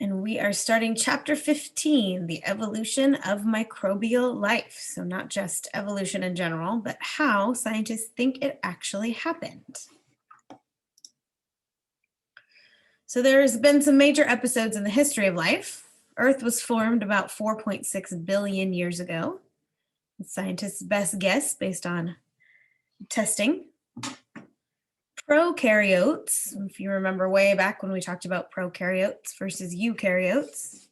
And we are starting chapter 15, the evolution of microbial life. So not just evolution in general, but how scientists think it actually happened. So there's been some major episodes in the history of life. Earth was formed about 4.6 billion years ago. Scientists' best guess based on testing. Prokaryotes, if you remember way back when we talked about prokaryotes versus eukaryotes,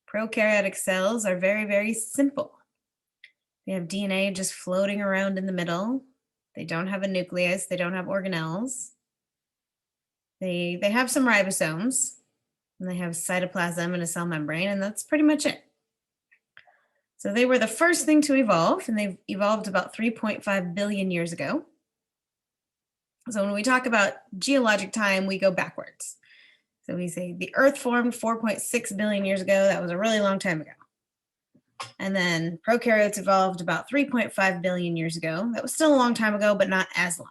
prokaryotic cells are very, very simple. They have DNA just floating around in the middle. They don't have a nucleus. They don't have organelles. They have some ribosomes, and they have cytoplasm and a cell membrane, and that's pretty much it. So they were the first thing to evolve, and they've evolved about 3.5 billion years ago. So when we talk about geologic time, we go backwards. So we say the Earth formed 4.6 billion years ago. That was a really long time ago. And then prokaryotes evolved about 3.5 billion years ago. That was still a long time ago, but not as long.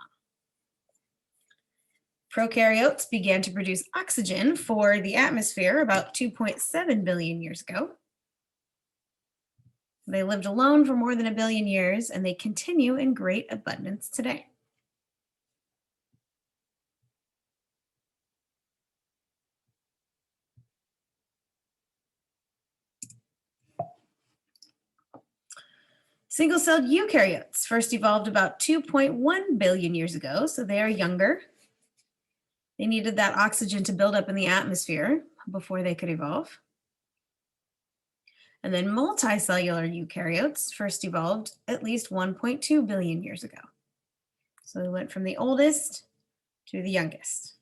Prokaryotes began to produce oxygen for the atmosphere about 2.7 billion years ago. They lived alone for more than a billion years, and they continue in great abundance today. Single-celled eukaryotes first evolved about 2.1 billion years ago, so they are younger. They needed that oxygen to build up in the atmosphere before they could evolve. And then multicellular eukaryotes first evolved at least 1.2 billion years ago. So we went from the oldest to the youngest.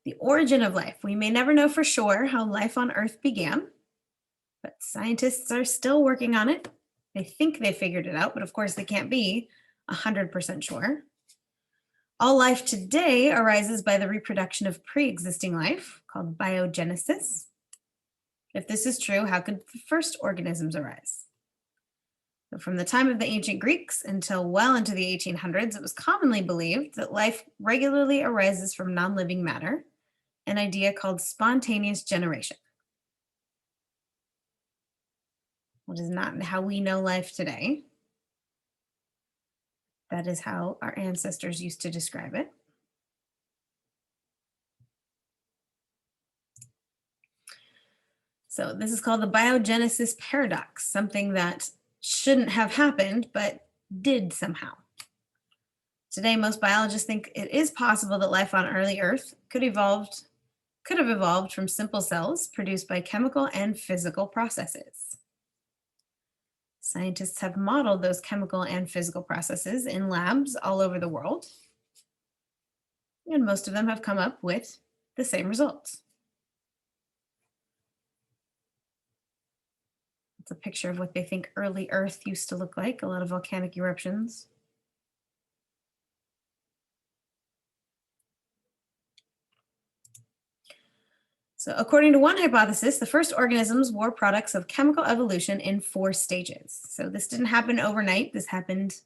The origin of life. We may never know for sure how life on Earth began, but scientists are still working on it. They think they figured it out, but of course they can't be 100% sure. All life today arises by the reproduction of pre-existing life, called biogenesis. If this is true, how could the first organisms arise? So from the time of the ancient Greeks until well into the 1800s, it was commonly believed that life regularly arises from non-living matter, an idea called spontaneous generation. Which is not how we know life today. That is how our ancestors used to describe it. So this is called the biogenesis paradox, something that shouldn't have happened, but did somehow. Today, most biologists think it is possible that life on early Earth could have evolved from simple cells produced by chemical and physical processes. Scientists have modeled those chemical and physical processes in labs all over the world, and most of them have come up with the same results. It's a picture of what they think early Earth used to look like, a lot of volcanic eruptions. So according to one hypothesis, the first organisms were products of chemical evolution in 4 stages. So this didn't happen overnight. This happened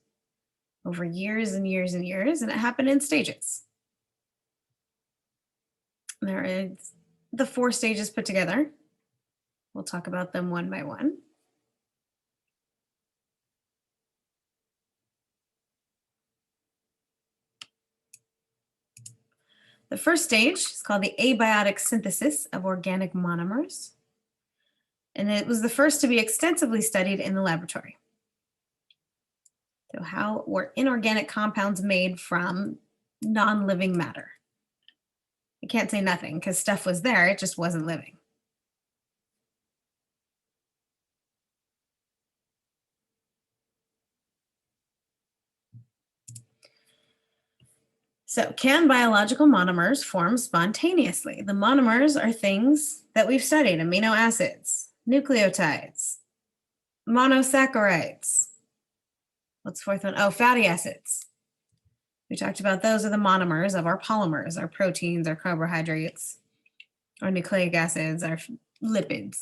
over years and years and years, and it happened in stages. There is the 4 stages put together. We'll talk about them one by one. The first stage is called the abiotic synthesis of organic monomers, and it was the first to be extensively studied in the laboratory. So how were inorganic compounds made from non-living matter? You can't say nothing because stuff was there, it just wasn't living. So can biological monomers form spontaneously? The monomers are things that we've studied: amino acids, nucleotides, monosaccharides. What's the fourth one? Oh, fatty acids. We talked about those are the monomers of our polymers, our proteins, our carbohydrates, our nucleic acids, our lipids.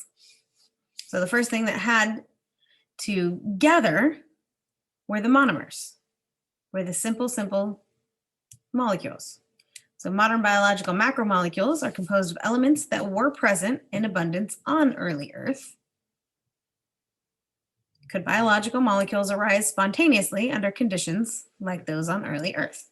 So the first thing that had to gather were the monomers, were the simple molecules. So modern biological macromolecules are composed of elements that were present in abundance on early Earth. Could biological molecules arise spontaneously under conditions like those on early Earth?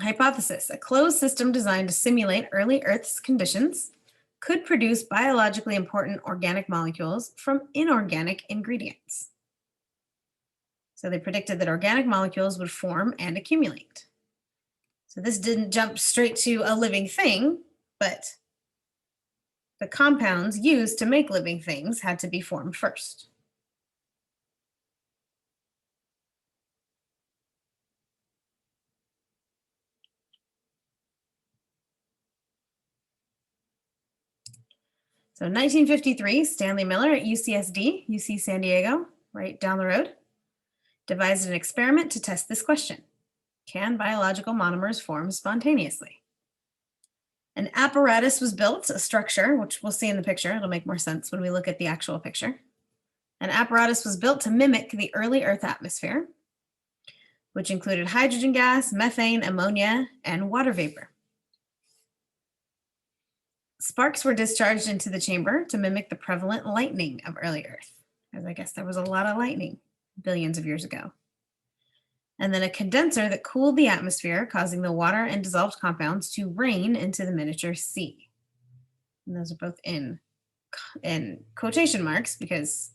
Hypothesis: a closed system designed to simulate early Earth's conditions could produce biologically important organic molecules from inorganic ingredients. So they predicted that organic molecules would form and accumulate. So this didn't jump straight to a living thing, but the compounds used to make living things had to be formed first. So in 1953, Stanley Miller at UCSD, UC San Diego, right down the road, devised an experiment to test this question. Can biological monomers form spontaneously? An apparatus was built, a structure, which we'll see in the picture. It'll make more sense when we look at the actual picture. An apparatus was built to mimic the early Earth atmosphere, which included hydrogen gas, methane, ammonia, and water vapor. Sparks were discharged into the chamber to mimic the prevalent lightning of early Earth, as I guess there was a lot of lightning billions of years ago. And then a condenser that cooled the atmosphere, causing the water and dissolved compounds to rain into the miniature sea. And those are both in quotation marks because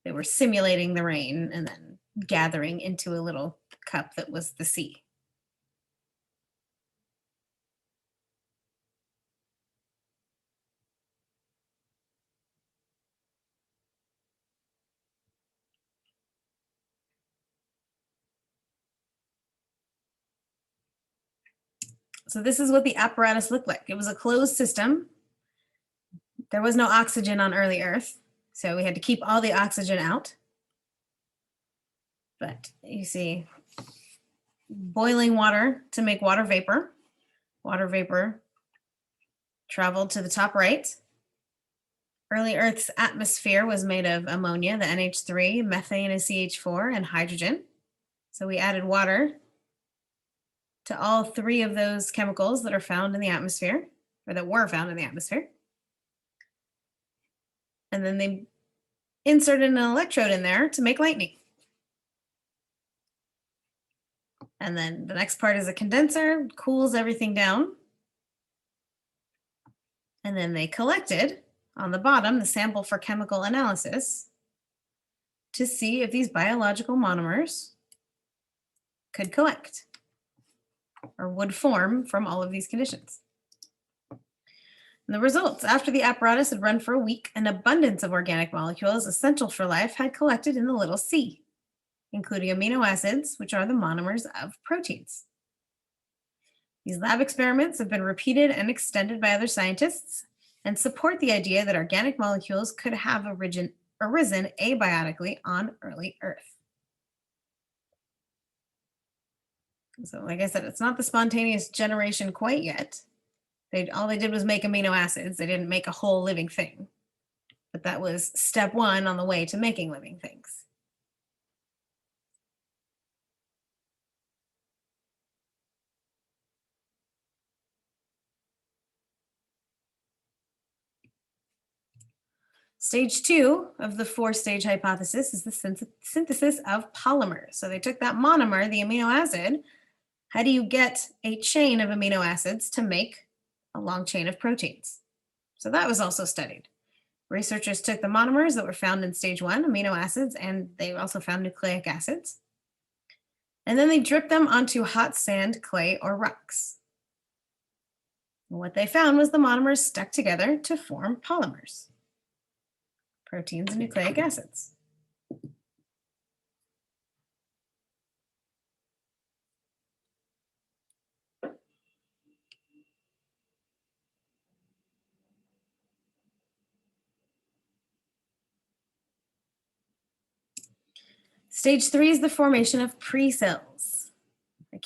they were simulating the rain and then gathering into a little cup that was the sea. So this is what the apparatus looked like. It was a closed system. There was no oxygen on early Earth, so we had to keep all the oxygen out. But you see boiling water to make water vapor. Water vapor traveled to the top right. Early Earth's atmosphere was made of ammonia, the NH3, methane, a CH4, and hydrogen. So we added water to all three of those chemicals that are found in the atmosphere, or that were found in the atmosphere. And then they inserted an electrode in there to make lightning. And then the next part is a condenser, cools everything down. And then they collected on the bottom the sample for chemical analysis to see if these biological monomers could collect or would form from all of these conditions. And the results: after the apparatus had run for a week, an abundance of organic molecules essential for life had collected in the little sea, including amino acids, which are the monomers of proteins. These lab experiments have been repeated and extended by other scientists and support the idea that organic molecules could have arisen abiotically on early Earth. So like I said, it's not the spontaneous generation quite yet. All they did was make amino acids. They didn't make a whole living thing. But that was step one on the way to making living things. Stage two of the four-stage hypothesis is the synthesis of polymers. So they took that monomer, the amino acid. How do you get a chain of amino acids to make a long chain of proteins? So that was also studied. Researchers took the monomers that were found in stage one, amino acids, and they also found nucleic acids. And then they dripped them onto hot sand, clay, or rocks. What they found was the monomers stuck together to form polymers, proteins and nucleic acids. Stage three is the formation of pre-cells.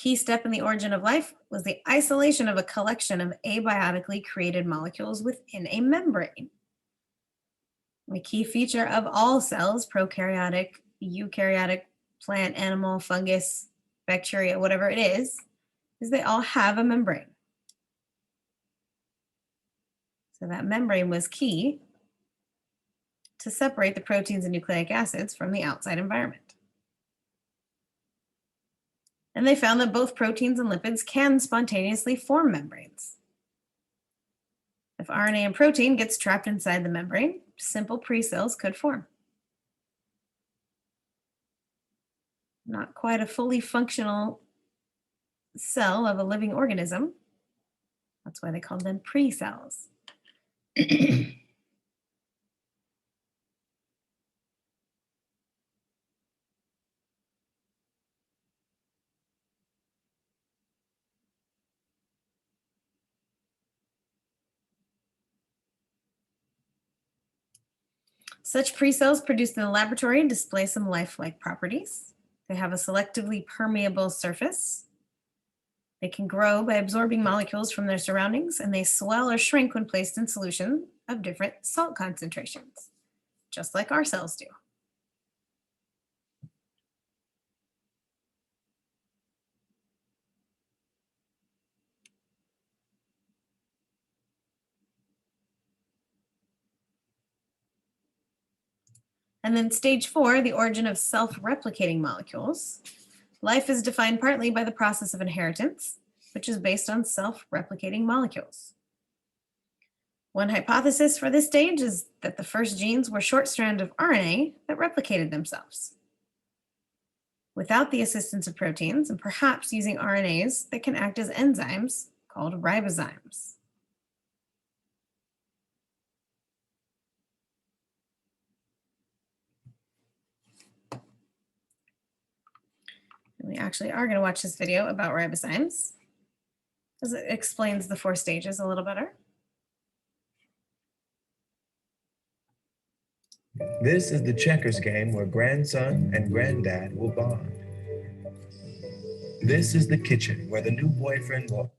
key step in the origin of life was the isolation of a collection of abiotically created molecules within a membrane. The key feature of all cells, prokaryotic, eukaryotic, plant, animal, fungus, bacteria, whatever it is they all have a membrane. So that membrane was key to separate the proteins and nucleic acids from the outside environment. And they found that both proteins and lipids can spontaneously form membranes. If RNA and protein gets trapped inside the membrane, simple pre-cells could form. Not quite a fully functional cell of a living organism. That's why they called them pre-cells. Such pre-cells produced in the laboratory display some lifelike properties. They have a selectively permeable surface. They can grow by absorbing molecules from their surroundings, and they swell or shrink when placed in solution of different salt concentrations, just like our cells do. And then stage 4, the origin of self-replicating molecules. Life is defined partly by the process of inheritance, which is based on self-replicating molecules. One hypothesis for this stage is that the first genes were short strands of RNA that replicated themselves without the assistance of proteins, and perhaps using RNAs that can act as enzymes called ribozymes. We actually are going to watch this video about ribozymes because it explains the 4 stages a little better. This is the checkers game where grandson and granddad will bond. This is the kitchen where the new boyfriend will...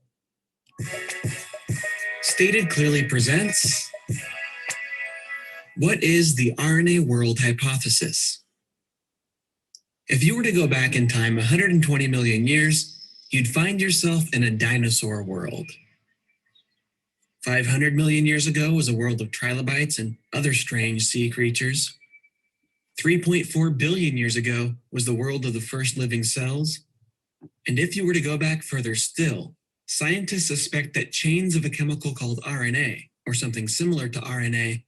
Stated Clearly presents, what is the RNA world hypothesis? If you were to go back in time 120 million years, you'd find yourself in a dinosaur world. 500 million years ago was a world of trilobites and other strange sea creatures. 3.4 billion years ago was the world of the first living cells. And if you were to go back further still, scientists suspect that chains of a chemical called RNA, or something similar to RNA,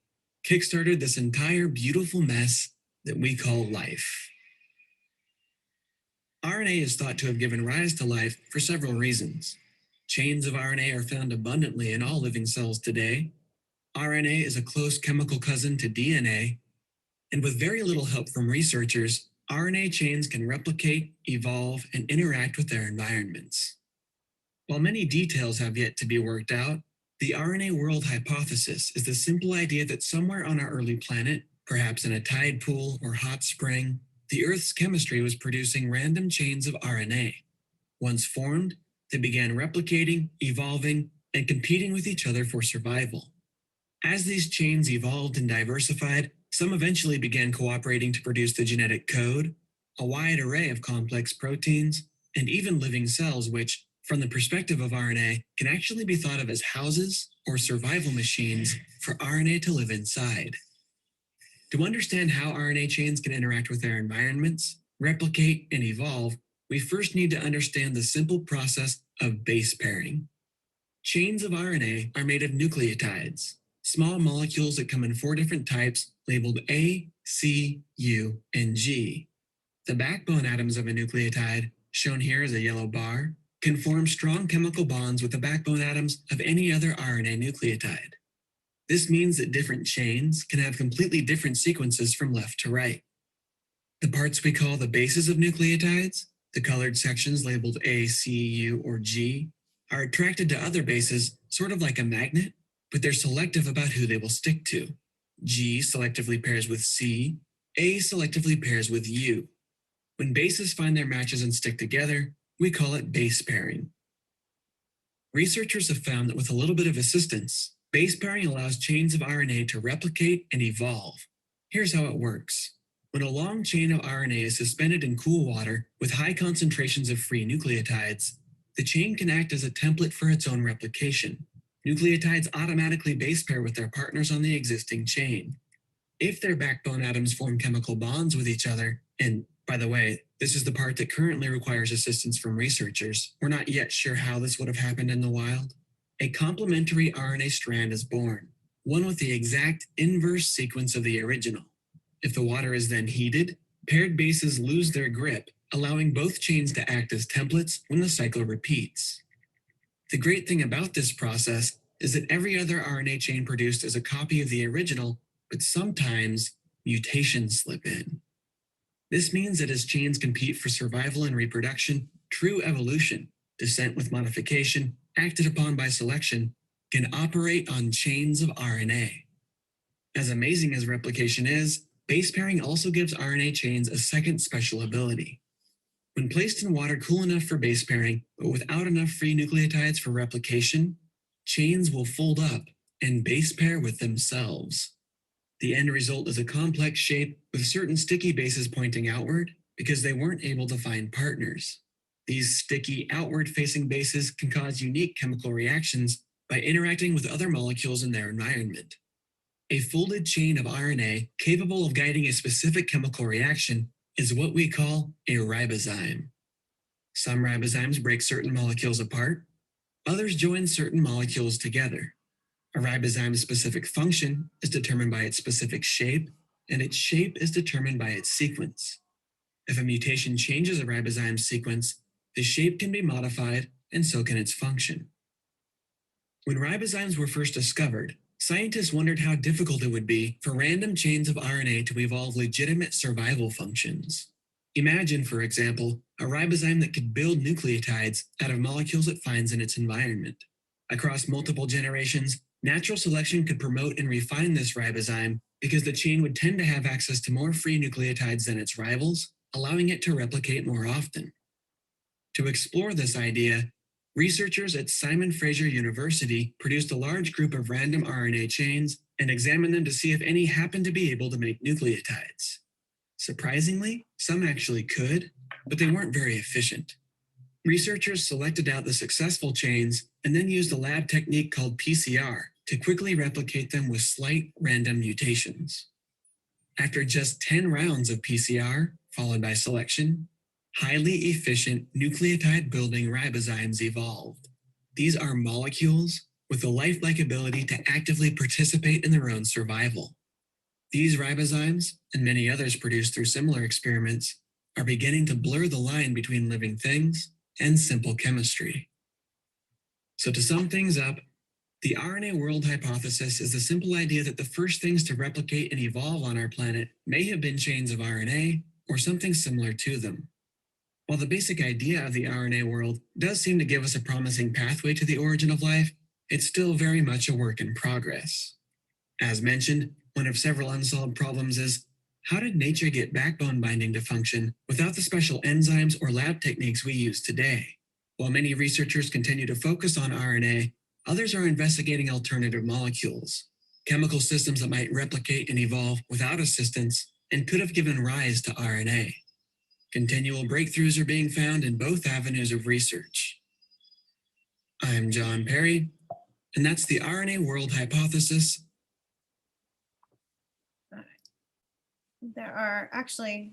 kickstarted this entire beautiful mess that we call life. RNA is thought to have given rise to life for several reasons. Chains of RNA are found abundantly in all living cells today. RNA is a close chemical cousin to DNA, and with very little help from researchers, RNA chains can replicate, evolve, and interact with their environments. While many details have yet to be worked out, the RNA world hypothesis is the simple idea that somewhere on our early planet, perhaps in a tide pool or hot spring, the Earth's chemistry was producing random chains of RNA. Once formed, they began replicating, evolving, and competing with each other for survival. As these chains evolved and diversified, some eventually began cooperating to produce the genetic code, a wide array of complex proteins, and even living cells which, from the perspective of RNA, can actually be thought of as houses or survival machines for RNA to live inside. To understand how RNA chains can interact with their environments, replicate, and evolve, we first need to understand the simple process of base pairing. Chains of RNA are made of nucleotides, small molecules that come in 4 different types labeled A, C, U, and G. The backbone atoms of a nucleotide, shown here as a yellow bar, can form strong chemical bonds with the backbone atoms of any other RNA nucleotide. This means that different chains can have completely different sequences from left to right. The parts we call the bases of nucleotides, the colored sections labeled A, C, U, or G, are attracted to other bases sort of like a magnet, but they're selective about who they will stick to. G selectively pairs with C, A selectively pairs with U. When bases find their matches and stick together, We call it base pairing. Researchers have found that with a little bit of assistance, base pairing allows chains of RNA to replicate and evolve. Here's how it works. When a long chain of RNA is suspended in cool water with high concentrations of free nucleotides, the chain can act as a template for its own replication. Nucleotides automatically base pair with their partners on the existing chain. If their backbone atoms form chemical bonds with each other, and by the way, this is the part that currently requires assistance from researchers. We're not yet sure how this would have happened in the wild. A complementary RNA strand is born, one with the exact inverse sequence of the original. If the water is then heated, paired bases lose their grip, allowing both chains to act as templates when the cycle repeats. The great thing about this process is that every other RNA chain produced is a copy of the original, but sometimes mutations slip in. This means that as chains compete for survival and reproduction, true evolution, descent with modification, acted upon by selection, can operate on chains of RNA. As amazing as replication is, base pairing also gives RNA chains a second special ability. When placed in water cool enough for base pairing, but without enough free nucleotides for replication, chains will fold up and base pair with themselves. The end result is a complex shape with certain sticky bases pointing outward because they weren't able to find partners. These sticky outward-facing bases can cause unique chemical reactions by interacting with other molecules in their environment. A folded chain of RNA capable of guiding a specific chemical reaction is what we call a ribozyme. Some ribozymes break certain molecules apart, others join certain molecules together. A ribozyme's specific function is determined by its specific shape, and its shape is determined by its sequence. If a mutation changes a ribozyme's sequence, the shape can be modified, and so can its function. When ribozymes were first discovered, scientists wondered how difficult it would be for random chains of RNA to evolve legitimate survival functions. Imagine, for example, a ribozyme that could build nucleotides out of molecules it finds in its environment. Across multiple generations, natural selection could promote and refine this ribozyme because the chain would tend to have access to more free nucleotides than its rivals, allowing it to replicate more often. To explore this idea, researchers at Simon Fraser University produced a large group of random RNA chains and examined them to see if any happened to be able to make nucleotides. Surprisingly, some actually could, but they weren't very efficient. Researchers selected out the successful chains and then used a lab technique called PCR to quickly replicate them with slight random mutations. After just 10 rounds of PCR, followed by selection, highly efficient nucleotide-building ribozymes evolved. These are molecules with the lifelike ability to actively participate in their own survival. These ribozymes, and many others produced through similar experiments, are beginning to blur the line between living things and simple chemistry. So to sum things up, the RNA world hypothesis is the simple idea that the first things to replicate and evolve on our planet may have been chains of RNA or something similar to them. While the basic idea of the RNA world does seem to give us a promising pathway to the origin of life, it's still very much a work in progress. As mentioned, one of several unsolved problems is, how did nature get backbone binding to function without the special enzymes or lab techniques we use today? While many researchers continue to focus on RNA, others are investigating alternative molecules, chemical systems that might replicate and evolve without assistance and could have given rise to RNA. Continual breakthroughs are being found in both avenues of research. I'm John Perry, and that's the RNA world hypothesis. There are actually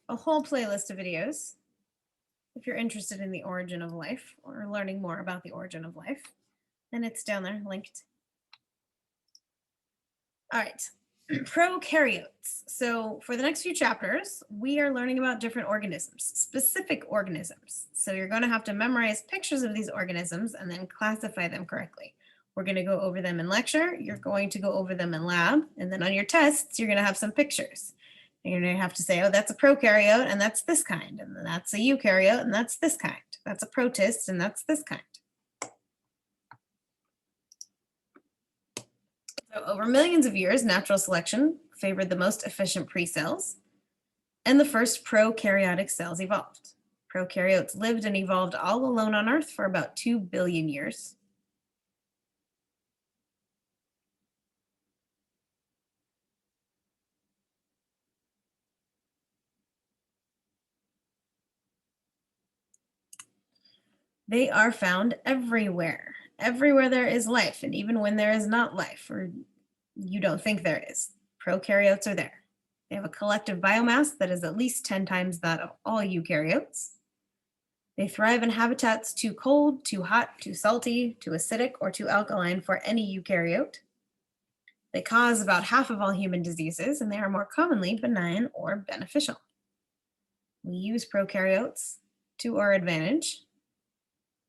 a whole playlist of videos if you're interested in the origin of life or learning more about the origin of life, and it's down there linked. All right, prokaryotes. So for the next few chapters, we are learning about different organisms, specific organisms. So you're going to have to memorize pictures of these organisms and then classify them correctly. We're going to go over them in lecture. You're going to go over them in lab. And then on your tests, you're going to have some pictures. And you're going to have to say, oh, that's a prokaryote, and that's this kind. And then that's a eukaryote, and that's this kind. That's a protist, and that's this kind. So over millions of years, natural selection favored the most efficient pre-cells, and the first prokaryotic cells evolved. Prokaryotes lived and evolved all alone on Earth for about 2 billion years. They are found everywhere. Everywhere there is life, and even when there is not life, or you don't think there is, prokaryotes are there. They have a collective biomass that is at least 10 times that of all eukaryotes. They thrive in habitats too cold, too hot, too salty, too acidic, or too alkaline for any eukaryote. They cause about half of all human diseases, and they are more commonly benign or beneficial. We use prokaryotes to our advantage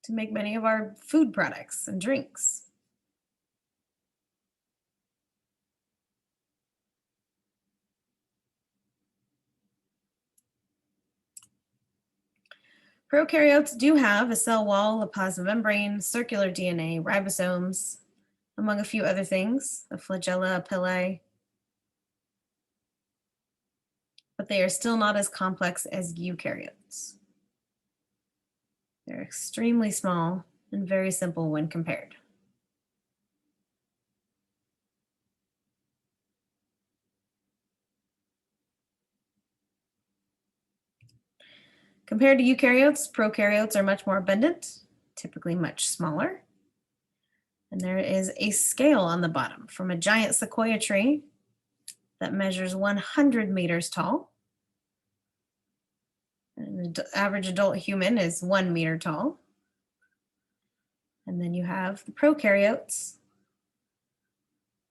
to make many of our food products and drinks. Prokaryotes do have a cell wall, a plasma membrane, circular DNA, ribosomes, among a few other things, a flagella, a pili, but they are still not as complex as eukaryotes. They're extremely small and very simple when compared. Compared to eukaryotes, prokaryotes are much more abundant, typically much smaller. And there is a scale on the bottom from a giant sequoia tree that measures 100 meters tall. And the average adult human is 1 meter tall. And then you have the prokaryotes,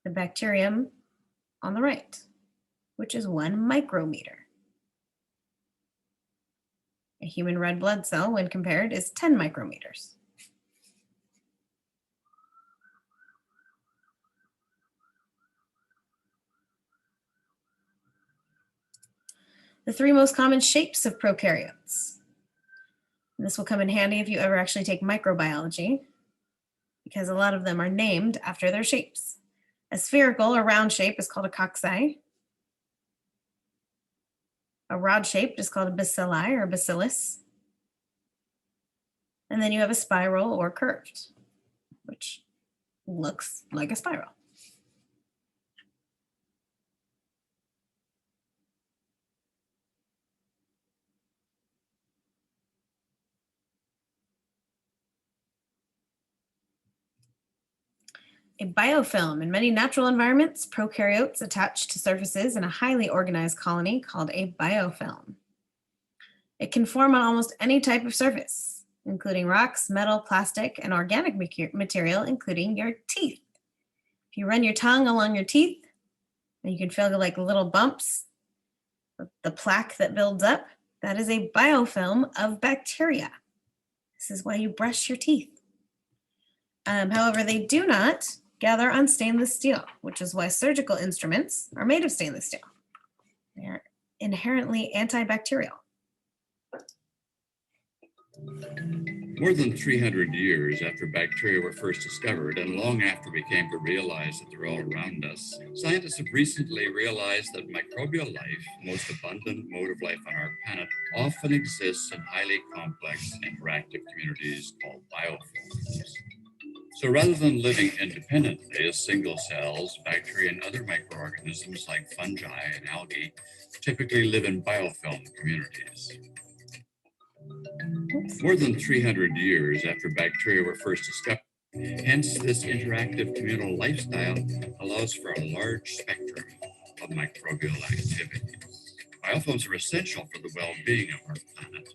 the bacterium on the right, which is 1 micrometer. A human red blood cell, when compared, is 10 micrometers. The 3 most common shapes of prokaryotes. And this will come in handy if you ever actually take microbiology, because a lot of them are named after their shapes. A spherical or round shape is called a cocci. A rod shape is called a bacilli or bacillus. And then you have a spiral or curved, which looks like a spiral. A biofilm. In many natural environments, prokaryotes attach to surfaces in a highly organized colony called a biofilm. It can form on almost any type of surface, including rocks, metal, plastic, and organic material, including your teeth. If you run your tongue along your teeth, and you can feel like little bumps, the plaque that builds up, that is a biofilm of bacteria. This is why you brush your teeth. However, they do not gather on stainless steel, which is why surgical instruments are made of stainless steel. They are inherently antibacterial. More than 300 years after bacteria were first discovered, and long after we came to realize that they're all around us, scientists have recently realized that microbial life, the most abundant mode of life on our planet, often exists in highly complex interactive communities called biofilms. So rather than living independently as single cells, bacteria and other microorganisms like fungi and algae typically live in biofilm communities. More than 300 years after bacteria were first discovered, hence this interactive communal lifestyle allows for a large spectrum of microbial activities. Biofilms are essential for the well-being of our planet,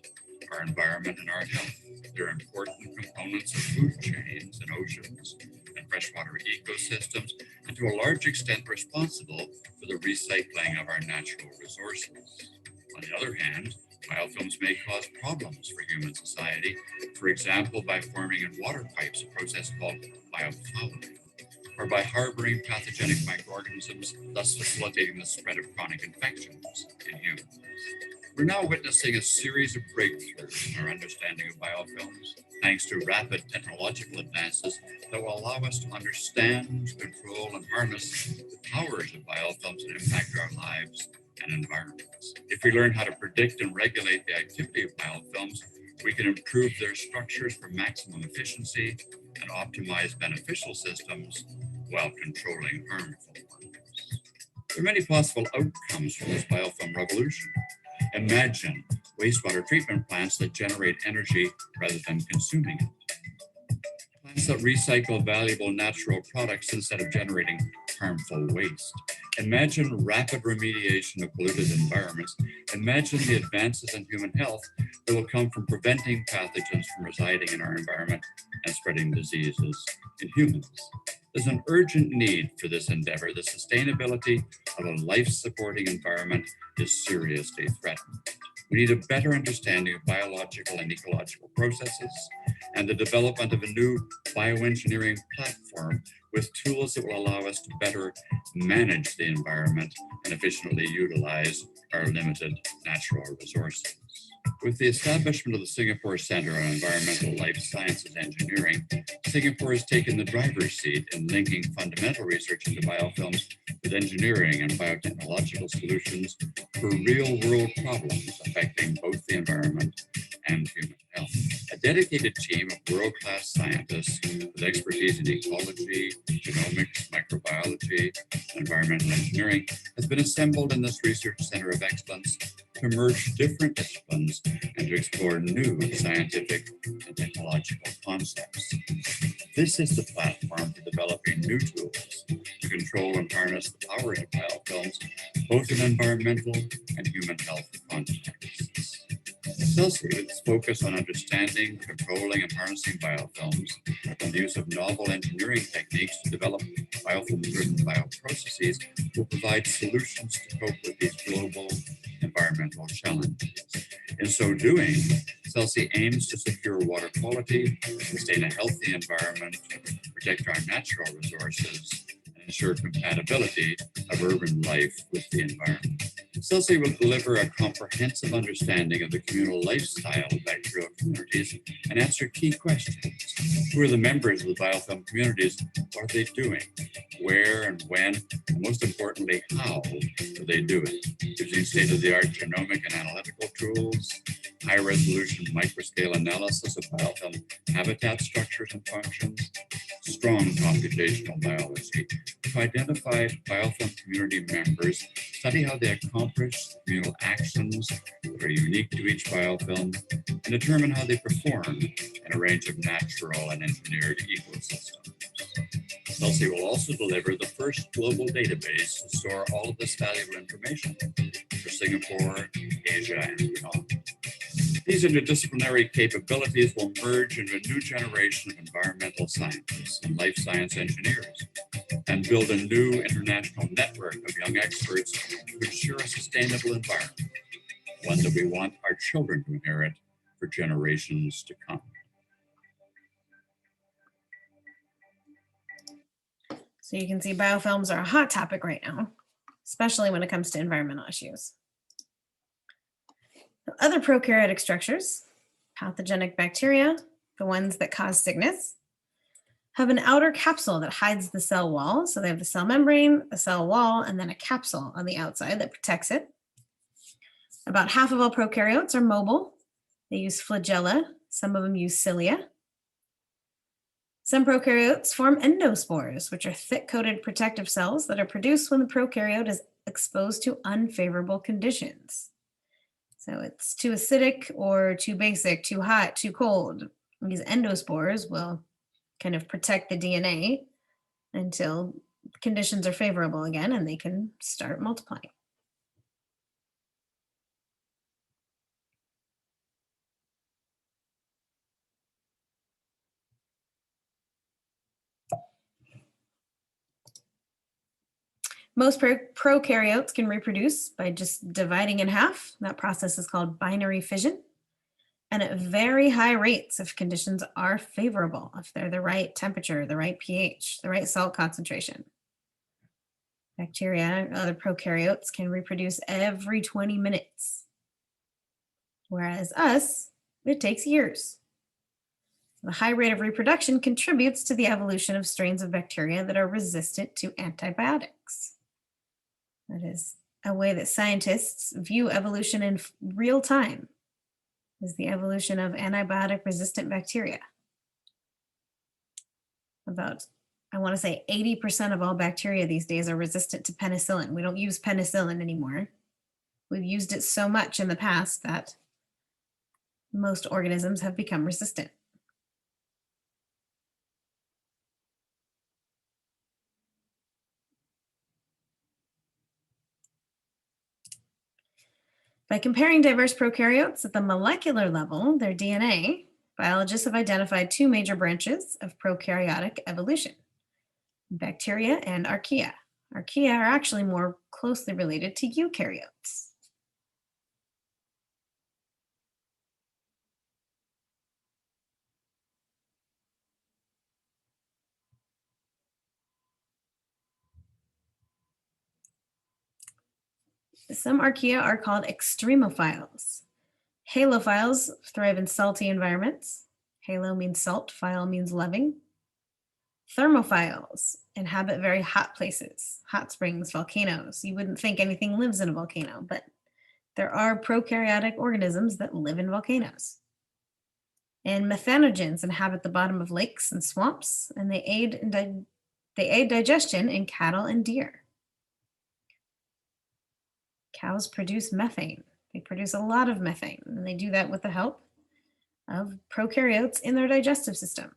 our environment, and our health. They're important components of food chains and oceans and freshwater ecosystems, and to a large extent responsible for the recycling of our natural resources. On the other hand, biofilms may cause problems for human society, for example, by forming in water pipes a process called biofouling, or by harboring pathogenic microorganisms, thus facilitating the spread of chronic infections in humans. We're now witnessing a series of breakthroughs in our understanding of biofilms, thanks to rapid technological advances that will allow us to understand, control, and harness the powers of biofilms that impact our lives and environments. If we learn how to predict and regulate the activity of biofilms, we can improve their structures for maximum efficiency and optimize beneficial systems while controlling harmful ones. There are many possible outcomes from this biofilm revolution. Imagine wastewater treatment plants that generate energy rather than consuming it. Plants that recycle valuable natural products instead of generating harmful waste. Imagine rapid remediation of polluted environments. Imagine the advances in human health that will come from preventing pathogens from residing in our environment and spreading diseases in humans. There's an urgent need for this endeavor. The sustainability of a life-supporting environment is seriously threatened. We need a better understanding of biological and ecological processes and the development of a new bioengineering platform with tools that will allow us to better manage the environment and efficiently utilize our limited natural resources. With the establishment of the Singapore Center on Environmental Life Sciences Engineering, Singapore has taken the driver's seat in linking fundamental research into biofilms with engineering and biotechnological solutions for real-world problems affecting both the environment and human health. A dedicated team of world-class scientists with expertise in ecology, genomics, microbiology, and environmental engineering has been assembled in this research center of excellence to merge different disciplines and to explore new scientific and technological concepts. This is the platform for developing new tools to control and harness the power of biofilms, both in environmental and human health contexts. CELSI, with its focus on understanding, controlling, and harnessing biofilms, and the use of novel engineering techniques to develop biofilm-driven bioprocesses, will provide solutions to cope with these global environmental challenges. In so doing, CELSI aims to secure water quality, sustain a healthy environment, protect our natural resources, and ensure compatibility of urban life with the environment. CELSI will deliver a comprehensive understanding of the communal lifestyle of bacterial communities and answer key questions. Who are the members of the biofilm communities? What are they doing? Where and when? And most importantly, how do they do it? Using state-of-the-art genomic and analytical tools, high-resolution microscale analysis of biofilm habitat structures and functions, strong computational biology to identify biofilm community members, study how they accomplish communal actions that are unique to each biofilm, and determine how they perform in a range of natural and engineered ecosystems. CELSI will also deliver the first global database to store all of this valuable information for Singapore, Asia, and beyond. These interdisciplinary capabilities will merge into a new generation of environmental scientists and life science engineers and build a new international network of young experts to ensure a sustainable environment, one that we want our children to inherit for generations to come. So you can see biofilms are a hot topic right now, especially when it comes to environmental issues. Other prokaryotic structures, pathogenic bacteria, the ones that cause sickness, have an outer capsule that hides the cell wall. So they have the cell membrane, the cell wall, and then a capsule on the outside that protects it. About half of all prokaryotes are mobile. They use flagella. Some of them use cilia. Some prokaryotes form endospores, which are thick-coated protective cells that are produced when the prokaryote is exposed to unfavorable conditions. So it's too acidic or too basic, too hot, too cold. These endospores will kind of protect the DNA until conditions are favorable again and they can start multiplying. Most prokaryotes can reproduce by just dividing in half. That process is called binary fission. And at very high rates if conditions are favorable, if they're the right temperature, the right pH, the right salt concentration. Bacteria and other prokaryotes can reproduce every 20 minutes. Whereas us, it takes years. The high rate of reproduction contributes to the evolution of strains of bacteria that are resistant to antibiotics. That is a way that scientists view evolution in real time is the evolution of antibiotic resistant bacteria. About, I want to say 80% of all bacteria these days are resistant to penicillin. We don't use penicillin anymore. We've used it so much in the past that most organisms have become resistant. By comparing diverse prokaryotes at the molecular level, their DNA, biologists have identified two major branches of prokaryotic evolution, bacteria and archaea. Archaea are actually more closely related to eukaryotes. Some archaea are called extremophiles. Halophiles thrive in salty environments. Halo means salt, phile means loving. Thermophiles inhabit very hot places, hot springs, volcanoes. You wouldn't think anything lives in a volcano, but there are prokaryotic organisms that live in volcanoes. And methanogens inhabit the bottom of lakes and swamps, and they aid digestion in cattle and deer. Cows produce methane. They produce a lot of methane, and they do that with the help of prokaryotes in their digestive system.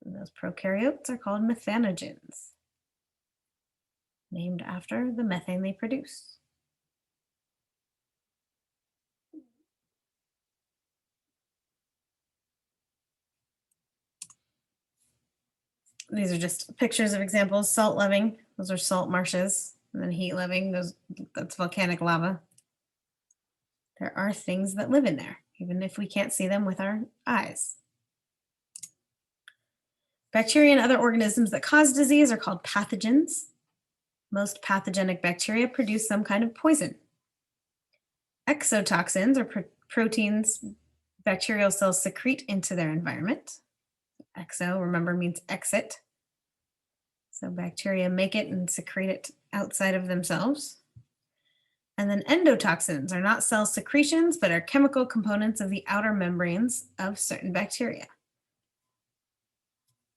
And those prokaryotes are called methanogens, named after the methane they produce. These are just pictures of examples. Salt loving, those are salt marshes. And then heat loving, that's volcanic lava. There are things that live in there, even if we can't see them with our eyes. Bacteria and other organisms that cause disease are called pathogens. Most pathogenic bacteria produce some kind of poison. Exotoxins are proteins bacterial cells secrete into their environment. Exo, remember, means exit. So bacteria make it and secrete it outside of themselves. And then endotoxins are not cell secretions, but are chemical components of the outer membranes of certain bacteria.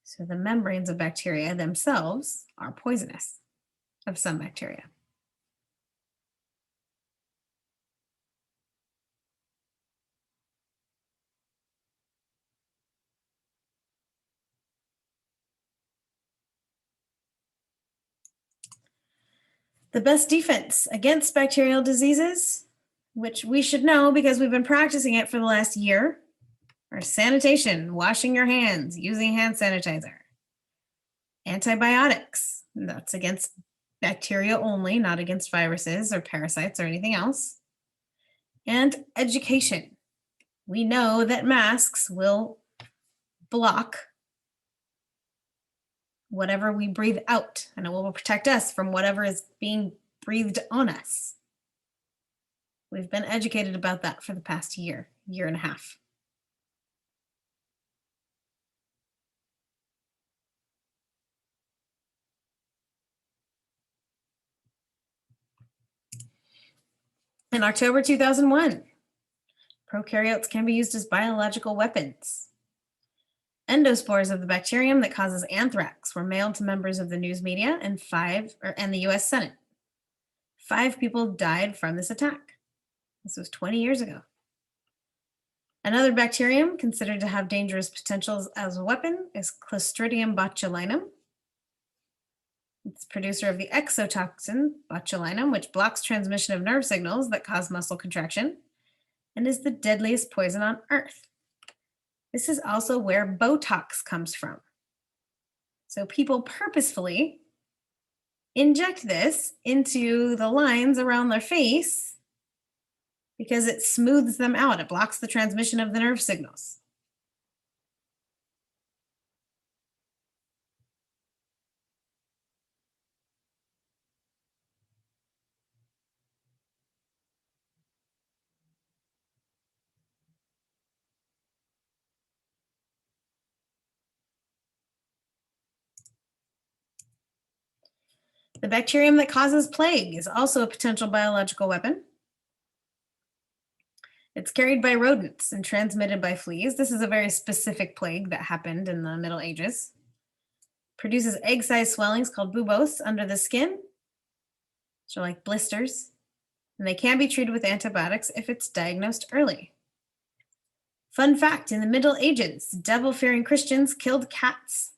So the membranes of bacteria themselves are poisonous of some bacteria. The best defense against bacterial diseases, which we should know because we've been practicing it for the last year, are sanitation, washing your hands, using hand sanitizer. Antibiotics, that's against bacteria only, not against viruses or parasites or anything else. And education. We know that masks will block whatever we breathe out, and it will protect us from whatever is being breathed on us. We've been educated about that for the past year and a half. In October 2001, prokaryotes can be used as biological weapons. Endospores of the bacterium that causes anthrax were mailed to members of the news media and the US Senate. 5 people died from this attack. This was 20 years ago. Another bacterium considered to have dangerous potentials as a weapon is Clostridium botulinum. It's producer of the exotoxin botulinum, which blocks transmission of nerve signals that cause muscle contraction and is the deadliest poison on Earth. This is also where Botox comes from. So people purposefully inject this into the lines around their face because it smooths them out. It blocks the transmission of the nerve signals. The bacterium that causes plague is also a potential biological weapon. It's carried by rodents and transmitted by fleas. This is a very specific plague that happened in the Middle Ages. Produces egg-sized swellings called buboes under the skin, which are like blisters, and they can be treated with antibiotics if it's diagnosed early. Fun fact, in the Middle Ages, devil-fearing Christians killed cats,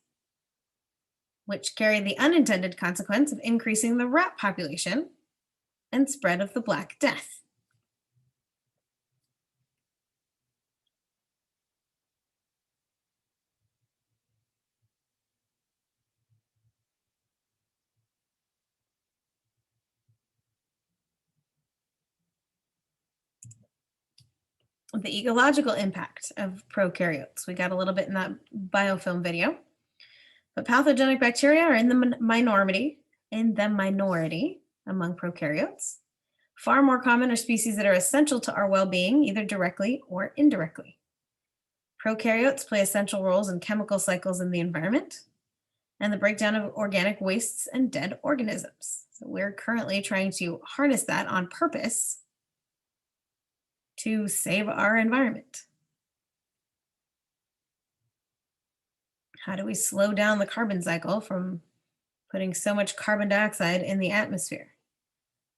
which carried the unintended consequence of increasing the rat population and spread of the Black Death. The ecological impact of prokaryotes. We got a little bit in that biofilm video. But pathogenic bacteria are in the minority among prokaryotes. Far more common are species that are essential to our well-being, either directly or indirectly. Prokaryotes play essential roles in chemical cycles in the environment and the breakdown of organic wastes and dead organisms. So we're currently trying to harness that on purpose to save our environment. How do we slow down the carbon cycle from putting so much carbon dioxide in the atmosphere?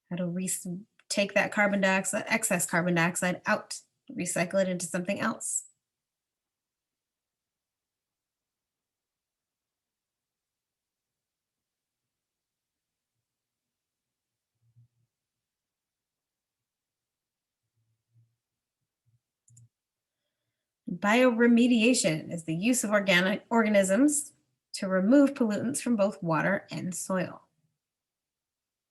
How do we take that carbon dioxide, excess carbon dioxide out, recycle it into something else? Bioremediation is the use of organisms to remove pollutants from both water and soil.